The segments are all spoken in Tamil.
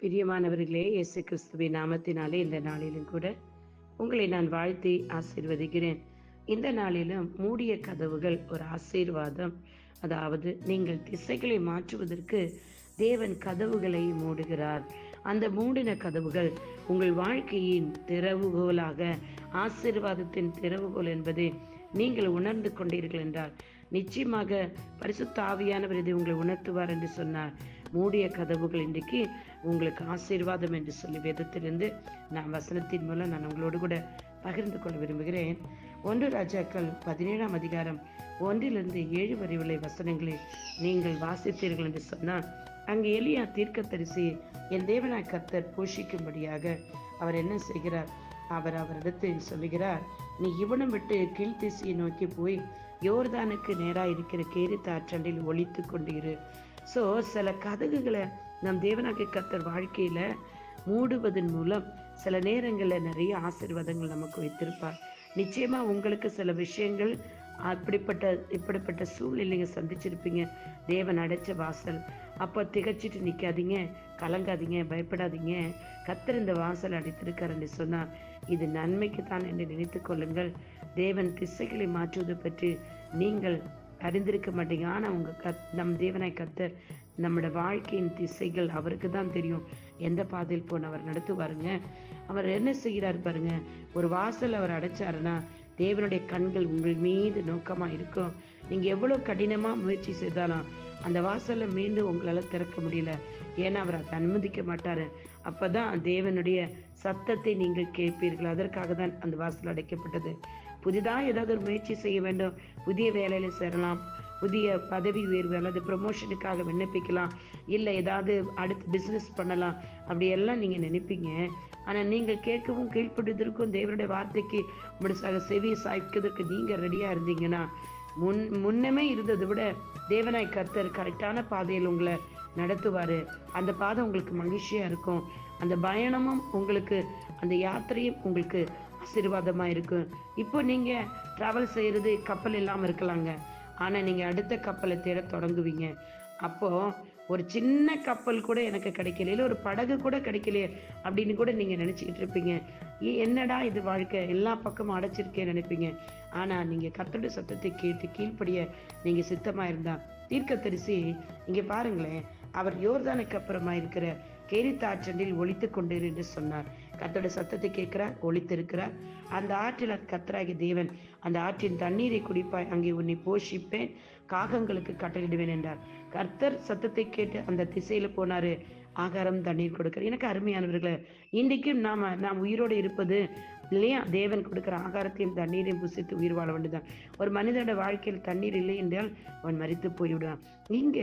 பிரியமானவர்களே, இயேசு கிறிஸ்துவின் நாமத்தினாலே இந்த நாளிலும் கூட உங்களை நான் வாழ்த்தி ஆசீர்வதிக்கிறேன். இந்த நாளிலும் மூடிய கதவுகள் ஒரு ஆசீர்வாதம். அதாவது நீங்கள் திசைகளை மாற்றுவதற்கு தேவன் கதவுகளை மூடுகிறார். அந்த மூடின கதவுகள் உங்கள் வாழ்க்கையின் திறவுகோலாக, ஆசீர்வாதத்தின் திறவுகோல் என்பதை நீங்கள் உணர்ந்து கொண்டீர்கள் என்றால் நிச்சயமாக பரிசுத்த ஆவியானவர் இதை உங்களை உணர்த்துவார் என்று சொன்னார். மூடிய கதவுகள் இன்றைக்கு உங்களுக்கு ஆசீர்வாதம் என்று சொல்லி வேதத்திலிருந்து நான் வசனத்தின் மூலம் நான் உங்களோடு கூட பகிர்ந்து கொள்ள விரும்புகிறேன். 1 ராஜாக்கள் 17ஆம் அதிகாரம் 1-7 வரை உள்ள வசனங்களை நீங்கள் வாசித்தீர்கள் என்று சொன்னால், அங்கு எலியா தீர்க்கதரிசி என் தேவனாய் கர்த்தர் போஷிக்கும்படியாக அவர் என்ன செய்கிறார்? அவரிடத்தில் சொல்லுகிறார், நீ இவனும் விட்டு கீழ்த்திசையை நோக்கி போய் யோர்தானுக்கு நேராக இருக்கிற கேரித் ஆற்றண்டில் ஒளித்து கொண்டிரு. சில கதகுகளை நம் தேவனாகிய கர்த்தர் வாழ்க்கையில மூடுவதன் மூலம் சில நேரங்களில் நிறைய ஆசீர்வாதங்கள் நமக்கு வைத்திருப்பார். நிச்சயமா உங்களுக்கு சில விஷயங்கள் இப்படிப்பட்ட சூழ்நிலைங்க சந்திச்சிருப்பீங்க. தேவன் அடைச்ச வாசல். அப்போ திகச்சிட்டு நிற்காதீங்க, கலங்காதீங்க, பயப்படாதீங்க. கர்த்தர் இந்த வாசல் அடைத்திருக்காருன்னு சொன்னா இது நன்மைக்கு தான் என்று நினைத்து கொள்ளுங்கள். தேவன் திசைகளை மாற்றுவது பற்றி நீங்கள் அறிந்திருக்க மாட்டீங்க. ஆனால் நம் தேவனாய் கர்த்தர் நம்மளோட வாழ்க்கையின் திசைகள் அவருக்கு தான் தெரியும். எந்த பாதையில் போன அவர் நடத்துவாருங்க. அவர் என்ன செய்கிறார் பாருங்க. ஒரு வாசல் அவர் அடைச்சாருன்னா தேவனுடைய கண்கள் உங்கள் மீது நோக்கமா இருக்கும். நீங்க எவ்வளவு கடினமா முயற்சி செய்தாலும் அந்த வாசல்ல மீண்டும் உங்களால திறக்க முடியல. ஏன்னா அவர் அதை அனுமதிக்க மாட்டாரு. அப்பதான் தேவனுடைய சத்தத்தை நீங்கள் கேட்பீர்கள். அதற்காக தான் அந்த வாசல் அடைக்கப்பட்டது. புதிதாக ஏதாவது ஒரு முயற்சி செய்ய வேண்டும், புதிய வேலையில சேரலாம், புதிய பதவி உயர்வு அல்லது ப்ரொமோஷனுக்காக விண்ணப்பிக்கலாம், இல்லை ஏதாவது அடுத்து பிஸ்னஸ் பண்ணலாம், அப்படியெல்லாம் நீங்கள் நினைப்பீங்க. ஆனால் நீங்கள் கேட்கவும் கீழ்ப்படுவதற்கும் தேவனுடைய வார்த்தைக்கு உங்களுடைய செவியை சாய்க்கிறதுக்கு நீங்கள் ரெடியாக இருந்தீங்கன்னா முன்னமே இருந்ததை விட தேவனாய் கர்த்தர் கரெக்டான பாதையில் உங்களை நடத்துவார். அந்த பாதை உங்களுக்கு மகிழ்ச்சியாக இருக்கும். அந்த பயணமும் உங்களுக்கு, அந்த யாத்திரையும் உங்களுக்கு ஆசீர்வாதமா இருக்கும். இப்போ நீங்க டிராவல் செய்யறது கப்பல் இல்லாம இருக்கலாங்க. ஆனா நீங்க அடுத்த கப்பலை தேட தொடங்குவீங்க. அப்போ ஒரு சின்ன கப்பல் கூட எனக்கு கிடைக்கல, இல்லை ஒரு படகு கூட கிடைக்கலையே அப்படின்னு கூட நீங்க நினைச்சுக்கிட்டு இருப்பீங்க. என்னடா இது வாழ்க்கை, எல்லா பக்கமும் அடைச்சிருக்கேன்னு நினைப்பீங்க. ஆனா நீங்க கர்த்தருடைய சத்தத்தை கேட்டு கீழ்ப்படிய நீங்க சித்தமா இருந்தா, தீர்க்கதரிசி இங்க பாருங்களேன், அவர் யோர்தானுக்கு அப்புறமா இருக்கிற கேரித் ஆற்றண்டில் ஒளித்து கொண்டிரு என்று சொன்னார். கர்த்தருடைய சத்தத்தை கேட்கிறார், ஒளித்திருக்கிறார். அந்த ஆற்றில் கர்த்தராகிய தேவன் அந்த ஆற்றின் தண்ணீரை குடிப்பாய், அங்கே உன்னை போஷிப்பேன், காகங்களுக்கு கட்டளிடுவேன் என்றார். கர்த்தர் சத்தத்தை கேட்டு அந்த திசையில போனாரு, ஆகாரம் தண்ணீர் கொடுக்கிறார். எனக்கு அருமையானவர்களே, இன்றைக்கும் நாம் உயிரோடு இருப்பது இல்லையா, தேவன் கொடுக்கிற ஆகாரத்தையும் தண்ணீரையும் புசித்து உயிர் வாழ வேண்டியதான். ஒரு மனிதனோட வாழ்க்கையில் தண்ணீர் இல்லை என்றால் அவன் மரித்து போய்விடுவான். இங்க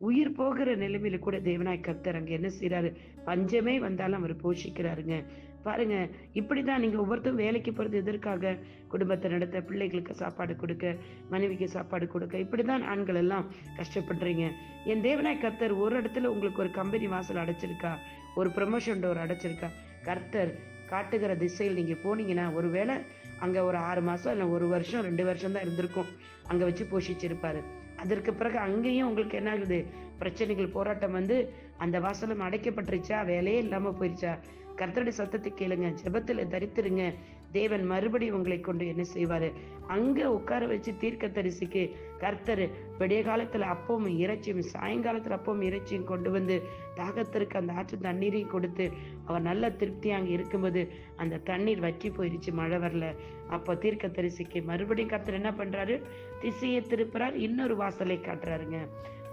உயிர் போகிற நிலைமையில கூட தேவனாய் கர்த்தர் அங்க என்ன செய்யறாரு? பஞ்சமே வந்தாலும் அவர் போஷிக்கிறாருங்க. பாருங்க, இப்படிதான் நீங்க ஒவ்வொருத்தரும் வேலைக்கு போறது எதற்காக? குடும்பத்தை நடத்த, பிள்ளைகளுக்கு சாப்பாடு கொடுக்க, மனைவிக்கு சாப்பாடு கொடுக்க. இப்படிதான் ஆண்கள் எல்லாம் கஷ்டப்படுறீங்க. என் தேவனாய் கர்த்தர் ஒரு இடத்துல உங்களுக்கு ஒரு கம்பெனி வாசல் அடைச்சிருக்கா, ஒரு ப்ரமோஷன் டோர் அடைச்சிருக்கா? கர்த்தர் காட்டுகிற திசையில் நீங்க போனீங்கன்னா ஒருவேளை அங்க ஒரு 6 மாசம் இல்லை 1 வருஷம் 2 வருஷம் தான் இருந்திருக்கும், அங்க வச்சு போஷிச்சிருப்பாரு. அதற்கு பிறகு அங்கேயும் உங்களுக்கு என்ன ஆகுது? பிரச்சனைகள், போராட்டம் வந்து அந்த வாசலும் அடைக்கப்பட்டுருச்சா, வேலையே இல்லாம போயிருச்சா? கர்த்தருடைய சத்தத்தை கேளுங்க, ஜெபத்துல தரித்திருங்க. தேவன் மறுபடியும் உங்களை கொண்டு என்ன செய்வாரு? அங்க உட்கார வச்சு தீர்க்கதரிசிக்கு கர்த்தர் விடிய காலத்துல அப்பவும் இறைச்சியும், சாயங்காலத்துல அப்பவும் இறைச்சியும் கொண்டு வந்து தாகத்திற்கு அந்த ஆற்று தண்ணீரையும் கொடுத்து அவர் நல்ல திருப்தியா அங்க இருக்கும்போது அந்த தண்ணீர் வற்றி போயிருச்சு, மழை வரல. அப்போ தீர்க்கதரிசிக்கு மறுபடியும் கர்த்தர் என்ன பண்றாரு? திசையை திருப்புறார், இன்னொரு வாசலை காட்டுறாருங்க.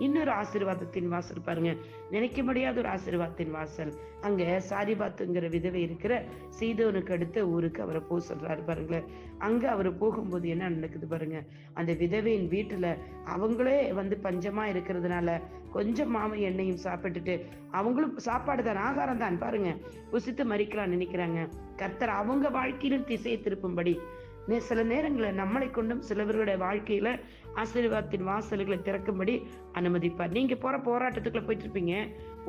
இன்னொரு ஆசீர்வாதத்தின் வாசல் பாருங்க, நினைக்க முடியாத ஒரு ஆசீர்வாதத்தின் வாசல். அங்க சாரிபாத்துங்கிற விதவை இருக்கிற சீதோனுக்கு அடுத்த ஊருக்கு அவரை போக சொல்றாரு பாருங்களேன். அங்க அவர் போகும்போது என்ன நடக்குது பாருங்க. அந்த விதவையின் வீட்டுல அவங்களே வந்து பஞ்சமா இருக்கிறதுனால கொஞ்சம் மாவு எண்ணெயும் சாப்பிட்டுட்டு, அவங்களும் சாப்பாடு தான், ஆகாரம் தான் பாருங்க, புசித்து மறிக்கலாம் நினைக்கிறாங்க. கர்த்தர் அவங்க வாழ்க்கையிலும் திசையை திருப்பும்படி சில நேரங்களில் நம்மளை கொண்டும் சிலவர்களுடைய வாழ்க்கையில ஆசீர்வாதத்தின் வாசல்களை திறக்கும்படி அனுமதிப்பார். நீங்க போற போராட்டத்துக்குள்ள போயிட்டு இருப்பீங்க,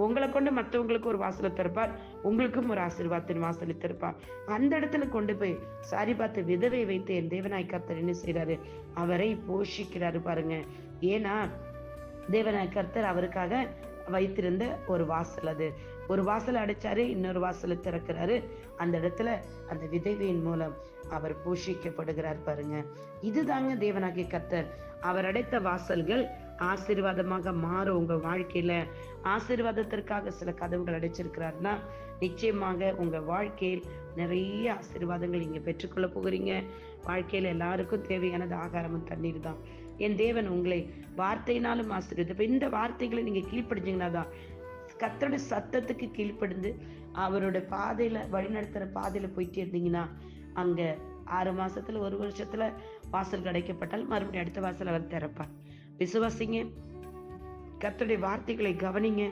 உங்களை கொண்டு மற்றவங்களுக்கு ஒரு வாசலை திறப்பார், உங்களுக்கும் ஒரு ஆசீர்வாதத்தின் வாசலை திறப்பார். அந்த இடத்துல கொண்டு போய் சாரிபாத்து விதவை வைத்து என் தேவனாய் கர்த்தர் என்ன செய்யறாரு? அவரை போஷிக்கிறாரு பாருங்க. ஏன்னா தேவனாய் கர்த்தர் அவருக்காக வைத்திருந்த ஒரு வாசல். அது ஒரு வாசல் அடைச்சாரு, இன்னொரு வாசலை திறக்கிறாரு. அந்த இடத்துல அந்த விதவையின் மூலம் அவர் போஷிக்கப்படுகிறார் பாருங்க. இதுதாங்க தேவனாகிய கர்த்தர். அவர் அடைத்த வாசல்கள் ஆசீர்வாதமாக மாறும். உங்க வாழ்க்கையில ஆசீர்வாதத்திற்காக சில கதவுகள் அடைச்சிருக்கிறாருன்னா நிச்சயமாக உங்க வாழ்க்கையில் நிறைய ஆசீர்வாதங்கள் நீங்க பெற்றுக்கொள்ள போகிறீங்க. வாழ்க்கையில எல்லாருக்கும் தேவையானது ஆகாரமும் தண்ணீர் தான். என் தேவன் உங்களை வார்த்தையினாலும் ஆசீர்வதிப்பார். இப்ப இந்த வார்த்தைகளை நீங்க கீழ்ப்படிஞ்சீங்கன்னா தான், கர்த்தருடைய சத்தத்துக்கு கீழ்ப்படிந்து அவரோட பாதையில வழிநடத்துற பாதையில போயிட்டே இருந்தீங்கன்னா, அங்க 6 மாசத்துல 1 வருஷத்துல வாசல் கிடைக்கப்பட்டால் மறுபடியும் அடுத்த வாசல் அவர் திறப்பார். விசுவாசிங்க, கர்த்தருடைய வார்த்தைகளை கவனிங்க,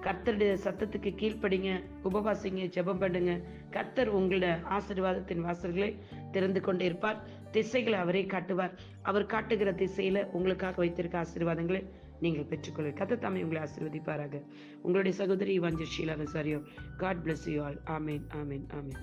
கர்த்தருடைய சத்தத்துக்கு கீழ்ப்படிங்க, உபவாசிங்க, ஜெபம் பண்ணுங்க. கர்த்தர் உங்களோட ஆசீர்வாதத்தின் வாசல்களை திறந்து கொண்டே இருப்பார். திசைகளை அவரே காட்டுவார். அவர் காட்டுகிற திசையில உங்களுக்காக வைத்திருக்க ஆசீர்வாதங்களை நீங்கள் பெற்றுக்கொள்ள. கர்த்தர் தாமே உங்களை ஆசீர்வதிப்பாராக. உங்களுடைய சகோதரி வாஞ்ச Sheila நசாரியோ. God bless you all. Amen, amen, amen.